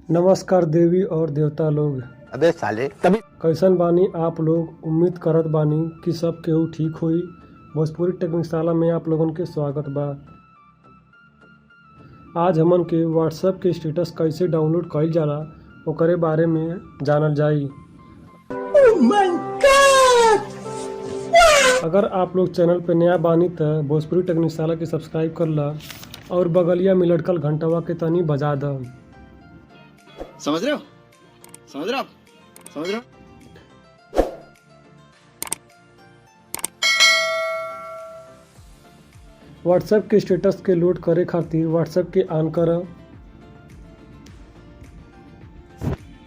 नमस्कार देवी और देवता लोग। अबे साले तभी कैसन बानी आप लोग। उम्मीद करत बानी कि सब केहू ठीक होई। भोजपुरी टेक्निकशाला में आप लोगन के स्वागत बा। आज हमन के व्हाट्सएप के स्टेटस कैसे डाउनलोड कइल जाला ओकरे बारे में जानल जाई। अगर आप लोग चैनल पे नया बानी त भोजपुरी टेक्निकशाला के सब्सक्राइब कर ला और बगलिया में लटकल घंटवा के तनी बजा द। समझ रहे हो समझ रहे हो। व्हाट्सएप के स्टेटस के लोड करे खातिर व्हाट्सएप के ऑन कर,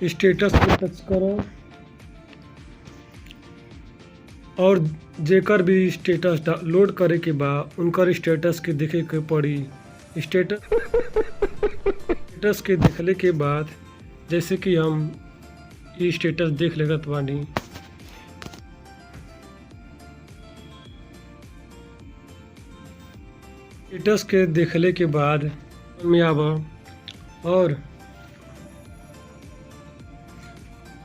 स्टेटस पे टच करो और जेकर भी स्टेटस लोड करे के बा उनकर स्टेटस के देखे के पड़ी। स्टेटस के देखले के बाद जैसे कि हम ये स्टेटस देख लेगत बानी, स्टेटस के देखले के बाद में आब और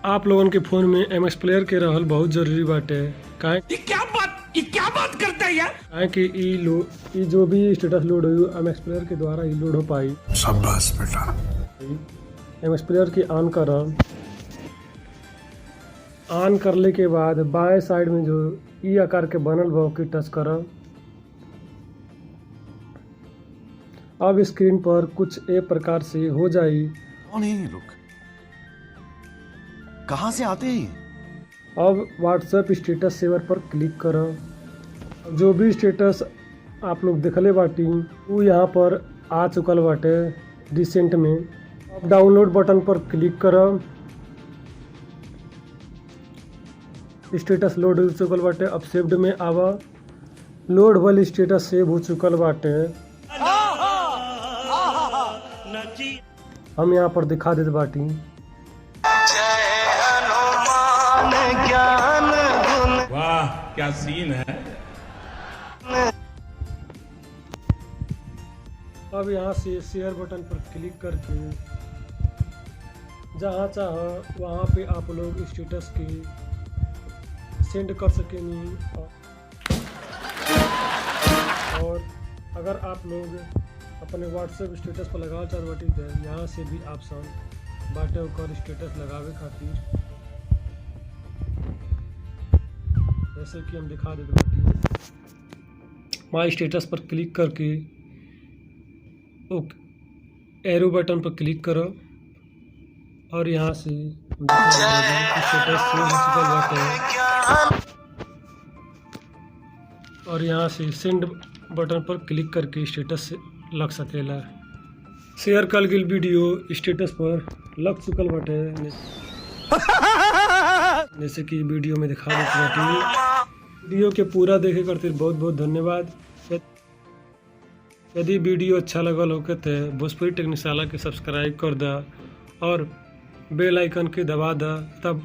आप लोगन के फोन में एमएक्स प्लेयर के रहल बहुत जरूरी बाटे। काहे क्या बात करता है यार। काहे कि ई जो भी स्टेटस लोड हुई एमएक्स प्लेयर के द्वारा ही लोड हो पाई। शाबाश बेटा। एमएक्स प्लेयर की ऑन कर, ऑन करले के बाद बाएं साइड में जो ई आकार के बनल बा ओके टच कर। अब स्क्रीन पर कुछ ए प्रकार से हो जाई। कौन है ये लोग, कहां से आते हैं? अब व्हाट्सएप स्टेटस सेवर पर क्लिक कर। जो भी स्टेटस आप लोग देखले बाटी वो यहाँ पर आ चुकल बाटे रिसेंट में। अब डाउनलोड बटन पर क्लिक कर। स्टेटस लोड हो चुकल बाटे। अब सेव्ड में आवा। लोड वाली स्टेटस सेव हो चुकल बाटे। हम यहाँ पर दिखा देते बाटी। वाह क्या सीन है। अब यहाँ से शेयर बटन पर क्लिक करके जहाँ चाह वहाँ पे आप लोग स्टेटस की सेंड कर सकेंगे। और अगर आप लोग अपने व्हाट्सएप स्टेटस पर लगा चाहते बाटी तो यहाँ से भी ऑप्शन बाटे ओकर स्टेटस लगावे खातिर। जैसे कि हम दिखा देते बाटी, माई स्टेटस पर क्लिक करके एरो बटन पर क्लिक करो और यहाँ से स्टेटस सेव हो चुकल बाटे और यहाँ से सेंड बटन पर क्लिक करके स्टेटस से लग सकेला। शेयर कल गई वीडियो स्टेटस पर लग चुकल बाटे। जैसे कि वीडियो में दिखा देते बाटी। वीडियो के पूरा देखे खातिर बहुत बहुत धन्यवाद। यदि वीडियो अच्छा लगल होके तो भोजपुरी टेक्निकशाला के सब्सक्राइब कर दा और बेल आइकन के दबा दा, तब